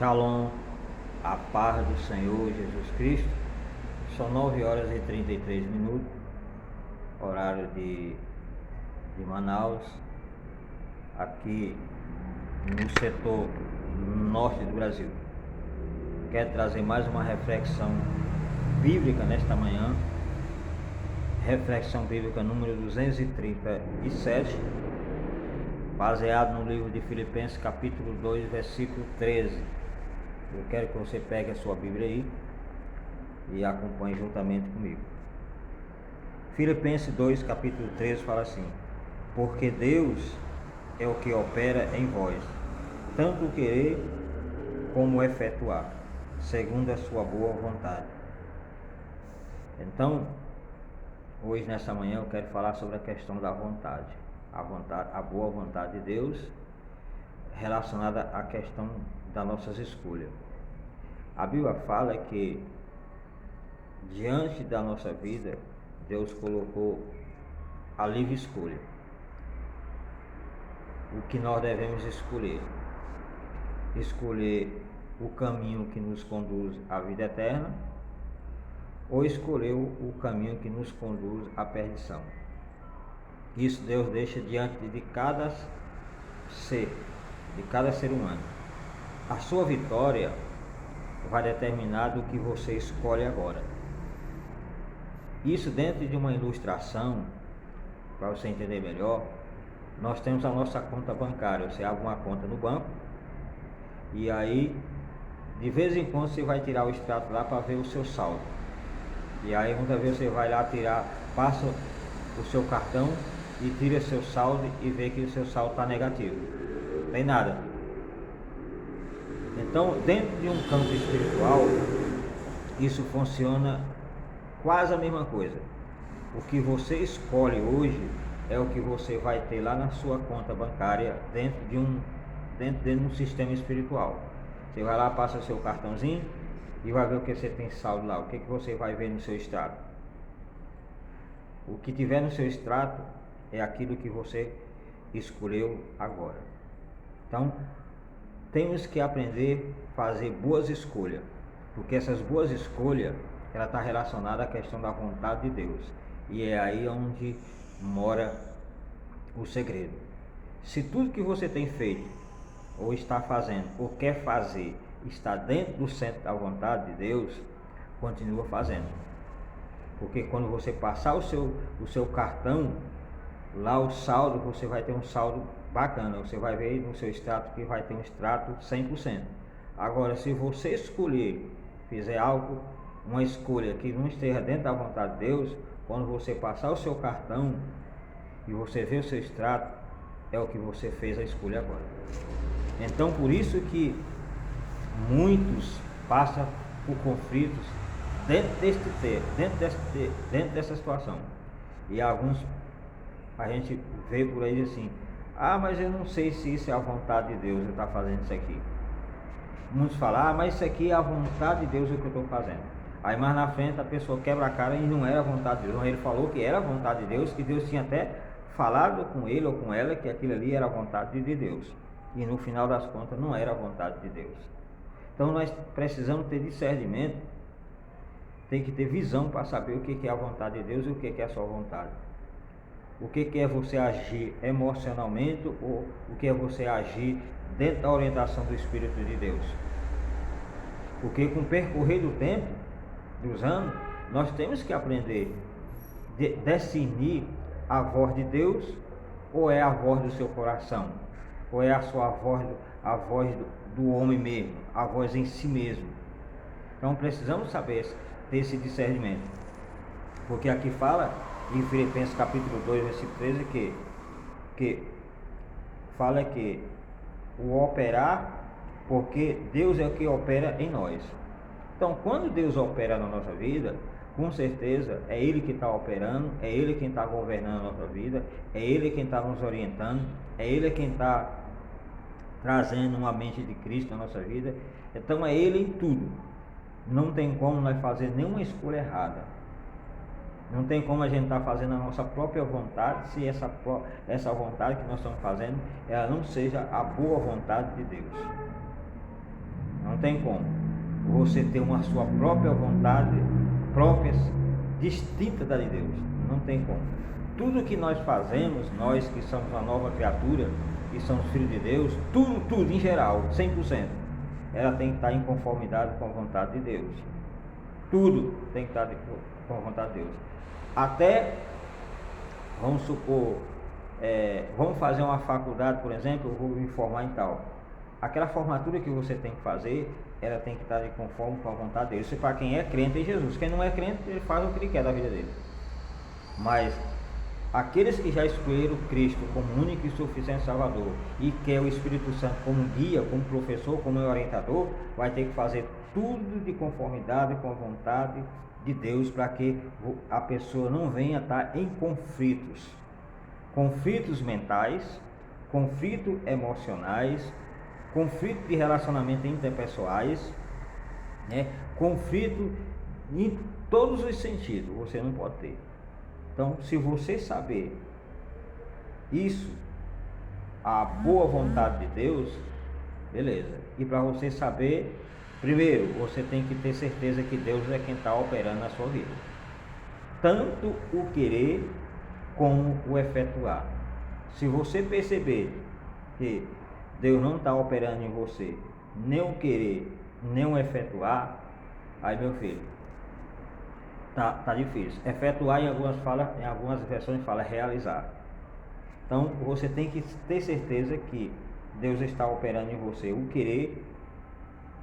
Shalom, a paz do Senhor Jesus Cristo. São 9 horas e 33 minutos, horário de Manaus, aqui no setor norte do Brasil. Quero trazer mais uma reflexão bíblica nesta manhã, reflexão bíblica número 237, baseado no livro de Filipenses capítulo 2, versículo 13. Eu quero que você pegue a sua Bíblia aí e acompanhe juntamente comigo. Filipenses 2, capítulo 13 fala assim: porque Deus é o que opera em vós, tanto o querer como o efetuar, segundo a sua boa vontade. Então, hoje nessa manhã eu quero falar sobre a questão da vontade, a boa vontade de Deus, relacionada à questão das nossas escolhas. A Bíblia fala que diante da nossa vida, Deus colocou a livre escolha. O que nós devemos escolher? Escolher o caminho que nos conduz à vida eterna ou escolher o caminho que nos conduz à perdição. Isso Deus deixa diante de cada ser humano. A sua vitória vai determinar do que você escolhe agora. Isso dentro de uma ilustração, para você entender melhor, nós temos a nossa conta bancária. Você abre uma conta no banco e aí de vez em quando você vai tirar o extrato lá para ver o seu saldo. E aí muitas vezes você vai lá tirar, passa o seu cartão e tira seu saldo e vê que o seu saldo está negativo. Não tem nada. Então, dentro de um campo espiritual, isso funciona quase a mesma coisa. O que você escolhe hoje é o que você vai ter lá na sua conta bancária dentro de um sistema espiritual. Você vai lá, passa o seu cartãozinho e vai ver o que você tem saldo lá. O que você vai ver no seu extrato? O que tiver no seu extrato é aquilo que você escolheu agora. Então, temos que aprender a fazer boas escolhas, porque essas boas escolhas, ela está relacionada à questão da vontade de Deus, e é aí onde mora o segredo. Se tudo que você tem feito, ou está fazendo, ou quer fazer, está dentro do centro da vontade de Deus, continua fazendo. Porque quando você passar o seu cartão, lá o saldo, você vai ter um saldo bacana. Você vai ver no seu extrato que vai ter um extrato 100%. Agora, se você escolher, fizer algo, uma escolha que não esteja dentro da vontade de Deus, quando você passar o seu cartão e você ver o seu extrato, é o que você fez a escolha agora. Então, por isso que muitos passam por conflitos dentro dessa situação. E alguns a gente vê por aí assim: mas eu não sei se isso é a vontade de Deus, eu estou fazendo isso aqui. Muitos falam: mas isso aqui é a vontade de Deus, o que eu estou fazendo. Aí mais na frente a pessoa quebra a cara e não era a vontade de Deus. Ele falou que era a vontade de Deus, que Deus tinha até falado com ele ou com ela que aquilo ali era a vontade de Deus. E no final das contas não era a vontade de Deus. Então nós precisamos ter discernimento, tem que ter visão para saber o que é a vontade de Deus e o que é a sua vontade. O que é você agir emocionalmente ou o que é você agir dentro da orientação do Espírito de Deus. Porque com o percorrer do tempo, dos anos, nós temos que aprender a discernir a voz de Deus ou é a voz do seu coração, ou é a voz do homem mesmo, a voz em si mesmo. Então precisamos saber ter esse discernimento, porque aqui fala em Filipenses capítulo 2, versículo 13, que fala que o operar, porque Deus é o que opera em nós. Então, quando Deus opera na nossa vida, com certeza é Ele que está operando, é Ele quem está governando a nossa vida, é Ele quem está nos orientando, é Ele quem está trazendo uma mente de Cristo na nossa vida. Então é Ele em tudo. Não tem como nós fazer nenhuma escolha errada. Não tem como a gente estar fazendo a nossa própria vontade, se essa vontade que nós estamos fazendo, ela não seja a boa vontade de Deus. Não tem como você ter uma sua própria vontade, própria, distinta da de Deus. Não tem como. Tudo que nós fazemos, nós que somos uma nova criatura, que somos filhos de Deus, tudo em geral, 100%, ela tem que estar em conformidade com a vontade de Deus. Tudo tem que estar com a vontade de Deus. Até, vamos supor, vamos fazer uma faculdade, por exemplo, eu vou me formar em tal. Aquela formatura que você tem que fazer, ela tem que estar de conforme com a vontade de Deus. Isso é para quem é crente em Jesus. Quem não é crente, ele faz o que ele quer da vida dele. Mas aqueles que já escolheram Cristo como único e suficiente Salvador e quer o Espírito Santo como guia, como professor, como orientador, vai ter que fazer tudo de conformidade com a vontade de Deus, para que a pessoa não venha estar em conflitos mentais, conflitos emocionais, conflito de relacionamento interpessoais, né? Conflito em todos os sentidos, você não pode ter. Então, se você saber isso, a boa vontade de Deus, beleza. E para você saber, primeiro, você tem que ter certeza que Deus é quem está operando na sua vida. Tanto o querer como o efetuar. Se você perceber que Deus não está operando em você, nem o querer, nem o efetuar, aí, meu filho, tá difícil. Efetuar, em algumas versões fala realizar. Então você tem que ter certeza que Deus está operando em você o querer,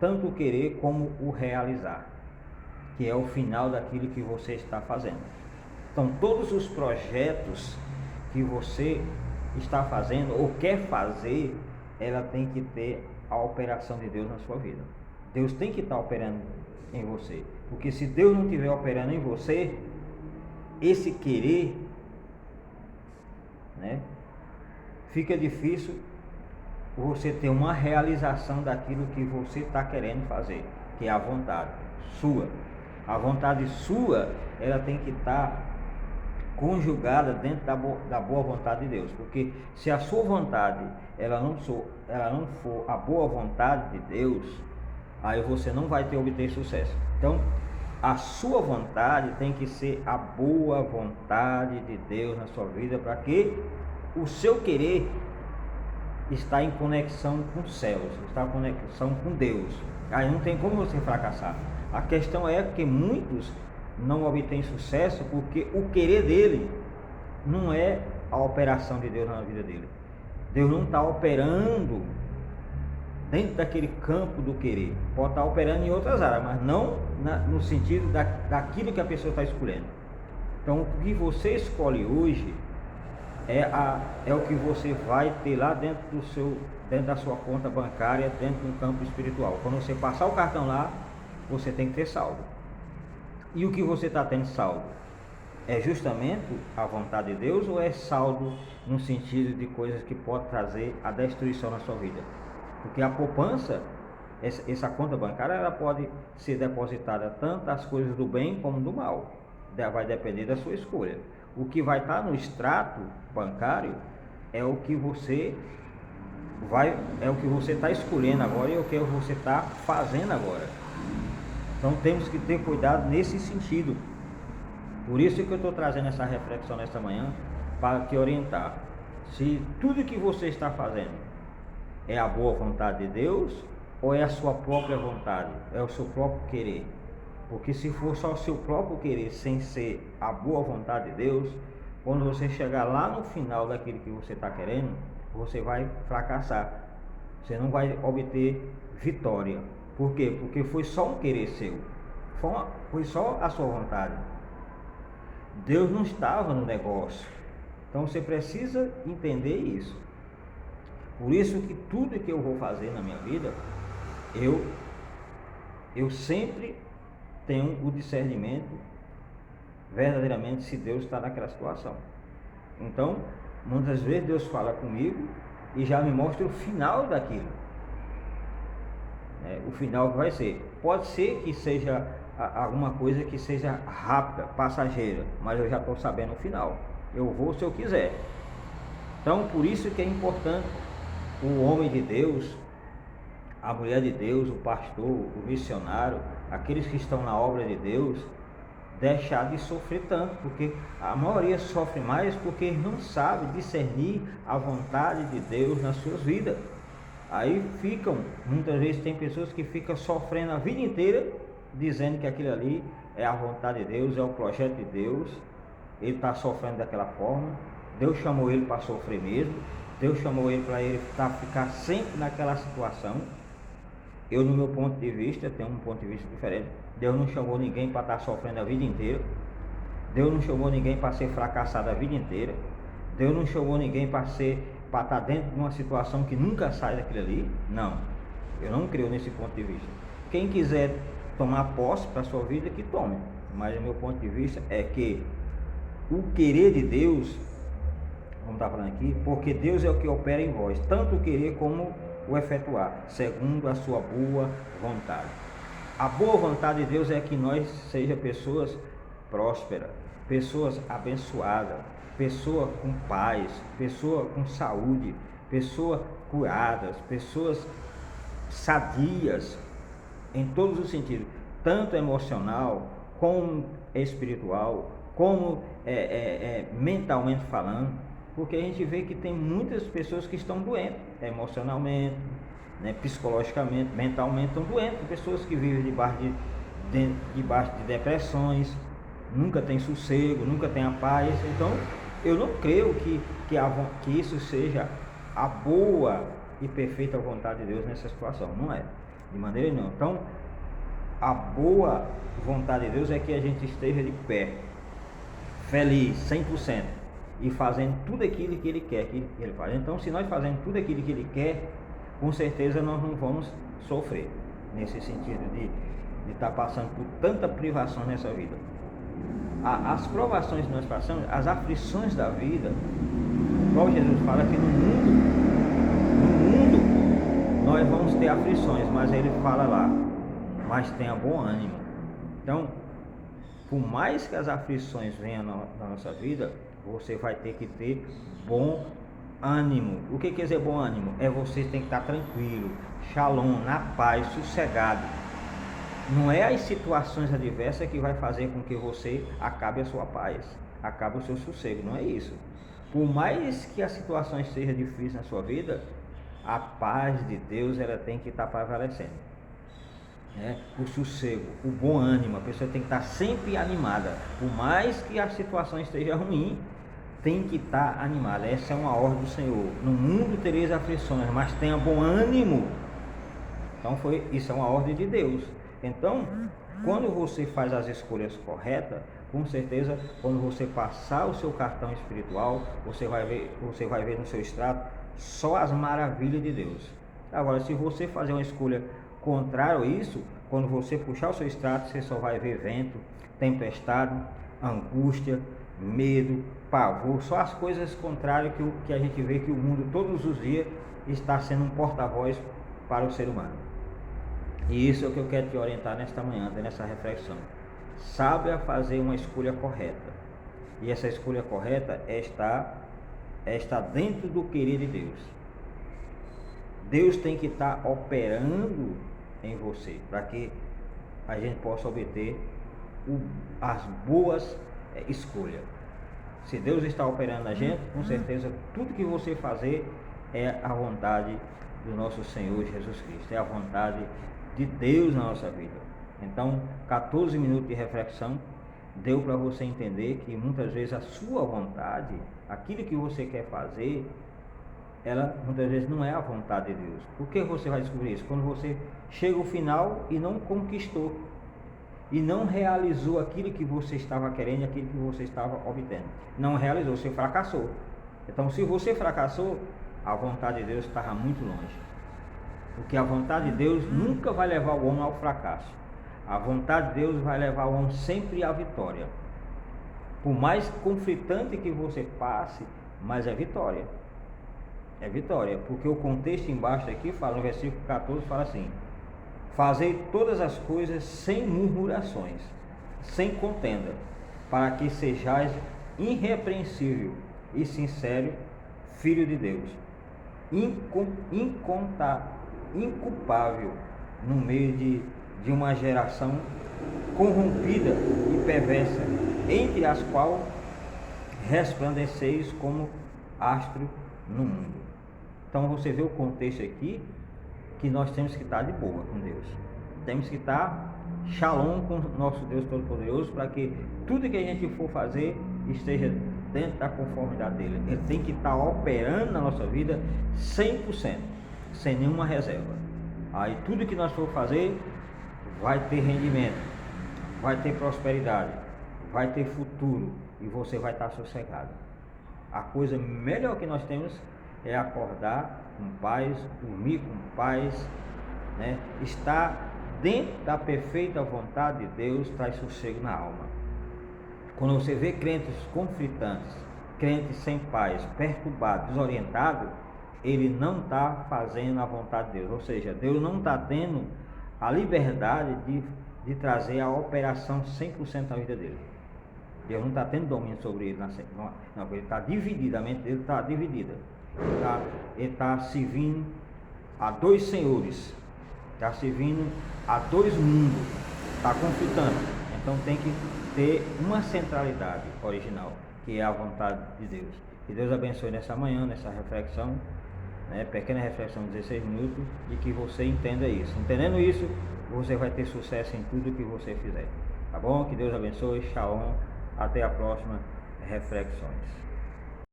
tanto o querer como o realizar, que é o final daquilo que você está fazendo. Então todos os projetos que você está fazendo ou quer fazer, ela tem que ter a operação de Deus na sua vida. Deus tem que estar operando em você, porque se Deus não estiver operando em você, esse querer, né, fica difícil você ter uma realização daquilo que você está querendo fazer, que é a vontade sua. A vontade sua, ela tem que estar conjugada dentro da boa vontade de Deus, porque se a sua vontade ela não for a boa vontade de Deus, aí você não vai obter sucesso. Então a sua vontade tem que ser a boa vontade de Deus na sua vida, para que o seu querer está em conexão com os céus, está em conexão com Deus. Aí não tem como você fracassar. A questão é que muitos não obtêm sucesso porque o querer dele não é a operação de Deus na vida dele. Deus não está operando dentro daquele campo do querer. Pode estar operando em outras áreas, mas não no sentido daquilo que a pessoa está escolhendo. Então o que você escolhe hoje é o que você vai ter lá dentro da sua conta bancária, dentro do campo espiritual. Quando você passar o cartão lá, você tem que ter saldo. E o que você está tendo saldo? É justamente a vontade de Deus, ou é saldo no sentido de coisas que pode trazer a destruição na sua vida? Porque a poupança, essa conta bancária, ela pode ser depositada tanto as coisas do bem como do mal. Vai depender da sua escolha. O que vai estar no extrato bancário é o que você está escolhendo agora e o que você está fazendo agora. Então temos que ter cuidado nesse sentido. Por isso que eu estou trazendo essa reflexão nesta manhã, para te orientar. Se tudo que você está fazendo é a boa vontade de Deus, ou é a sua própria vontade, é o seu próprio querer. Porque se for só o seu próprio querer, sem ser a boa vontade de Deus, quando você chegar lá no final daquilo que você está querendo, você vai fracassar. Você não vai obter vitória. Por quê? Porque foi só um querer seu. Foi só a sua vontade. Deus não estava no negócio. Então você precisa entender isso. Por isso que tudo que eu vou fazer na minha vida, eu sempre tenho o discernimento verdadeiramente se Deus está naquela situação. Então, muitas vezes Deus fala comigo e já me mostra o final daquilo. O final que vai ser. Pode ser que seja alguma coisa que seja rápida, passageira, mas eu já estou sabendo o final. Eu vou se eu quiser. Então, por isso que é importante o homem de Deus a mulher de Deus, o pastor, o missionário, aqueles que estão na obra de Deus, deixar de sofrer tanto, porque a maioria sofre mais porque não sabe discernir a vontade de Deus nas suas vidas. Aí muitas vezes tem pessoas que ficam sofrendo a vida inteira, dizendo que aquilo ali é a vontade de Deus, é o projeto de Deus. Ele está sofrendo daquela forma, Deus chamou ele para sofrer mesmo, Deus chamou ele para ele ficar sempre naquela situação. Eu, no meu ponto de vista, tenho um ponto de vista diferente. Deus não chamou ninguém para estar sofrendo a vida inteira. Deus não chamou ninguém para ser fracassado a vida inteira. Deus não chamou ninguém para estar dentro de uma situação que nunca sai daquilo ali. Não, eu não creio nesse ponto de vista. Quem quiser tomar posse para a sua vida, que tome. Mas o meu ponto de vista é que o querer de Deus, vamos estar falando aqui, porque Deus é o que opera em vós, tanto o querer como o efetuar, segundo a sua boa vontade. A boa vontade de Deus é que nós sejamos pessoas prósperas, pessoas abençoadas, pessoas com paz, pessoas com saúde, pessoas curadas, pessoas sadias em todos os sentidos, tanto emocional como espiritual, como mentalmente falando. Porque a gente vê que tem muitas pessoas que estão doentes, emocionalmente, né, psicologicamente, mentalmente estão doentes, pessoas que vivem debaixo de depressões, nunca tem sossego, nunca tem a paz. Então, eu não creio que isso seja a boa e perfeita vontade de Deus nessa situação, não é, de maneira nenhuma. Então, a boa vontade de Deus é que a gente esteja de pé, feliz, 100%. E fazendo tudo aquilo que Ele quer que Ele faz. Então, se nós fazemos tudo aquilo que Ele quer, com certeza nós não vamos sofrer, nesse sentido de estar passando por tanta privação nessa vida. As provações que nós passamos, as aflições da vida, igual Jesus fala que no mundo nós vamos ter aflições, mas Ele fala lá, mas tenha bom ânimo. Então, por mais que as aflições venham na nossa vida, você vai ter que ter bom ânimo. O que quer dizer bom ânimo? É você tem que estar tranquilo, shalom, na paz, sossegado. Não é as situações adversas que vai fazer com que você acabe a sua paz, acabe o seu sossego, não é isso. Por mais que as situações sejam difíceis na sua vida, a paz de Deus ela tem que estar prevalecendo. O sossego, o bom ânimo, a pessoa tem que estar sempre animada. Por mais que a situação esteja ruim, tem que estar animada. Essa é uma ordem do Senhor. No mundo tereis aflições, mas tenha bom ânimo. Então isso é uma ordem de Deus. Então, quando você faz as escolhas corretas, com certeza, quando você passar o seu cartão espiritual, você vai ver no seu extrato só as maravilhas de Deus. Agora, se você fazer uma escolha contrária a isso, quando você puxar o seu extrato, você só vai ver vento, tempestade, angústia, medo, pavor, só as coisas contrárias que a gente vê que o mundo todos os dias está sendo um porta-voz para o ser humano. E isso é o que eu quero te orientar nesta manhã, nessa reflexão. Saiba fazer uma escolha correta. E essa escolha correta é estar dentro do querer de Deus. Deus tem que estar operando em você, para que a gente possa obter as boas escolhas. Se Deus está operando na gente, com certeza tudo que você fazer é a vontade do nosso Senhor Jesus Cristo, é a vontade de Deus na nossa vida. Então, 14 minutos de reflexão deu para você entender que muitas vezes a sua vontade, aquilo que você quer fazer, ela muitas vezes não é a vontade de Deus. Por que você vai descobrir isso? Quando você chega ao final e não conquistou, e não realizou aquilo que você estava querendo, aquilo que você estava obtendo. Não realizou, você fracassou. Então, se você fracassou, a vontade de Deus estava muito longe. Porque a vontade de Deus nunca vai levar o homem ao fracasso. A vontade de Deus vai levar o homem sempre à vitória. Por mais conflitante que você passe, mas é vitória. É vitória, porque o contexto embaixo aqui fala, no versículo 14, fala assim: fazei todas as coisas sem murmurações, sem contenda, para que sejais irrepreensível e sincero, filho de Deus, inculpável no meio de uma geração corrompida e perversa, entre as quais resplandeceis como astro no mundo. Então você vê o contexto aqui, que nós temos que estar de boa com Deus. Temos que estar shalom com o nosso Deus Todo-Poderoso, para que tudo que a gente for fazer esteja dentro da conformidade dele. Ele tem que estar operando na nossa vida 100%, sem nenhuma reserva. Aí tudo que nós for fazer vai ter rendimento, vai ter prosperidade, vai ter futuro, e você vai estar sossegado. A coisa melhor que nós temos é acordar com paz, dormir com paz, né? Estar dentro da perfeita vontade de Deus traz sossego na alma. Quando você vê crentes conflitantes, crentes sem paz, perturbados, desorientados, ele não está fazendo a vontade de Deus. Ou seja, Deus não está tendo a liberdade de trazer a operação 100% na vida dele. Deus não está tendo domínio sobre ele. Não, ele está dividido, a mente dele está dividida. Ele está servindo a dois senhores, está servindo a dois mundos, está conflitando. Então tem que ter uma centralidade original, que é a vontade de Deus. Que Deus abençoe nessa manhã, nessa reflexão, né, pequena reflexão de 16 minutos, e que você entenda isso. Entendendo isso, você vai ter sucesso em tudo que você fizer. Tá bom? Que Deus abençoe. Shalom. Até a próxima reflexões.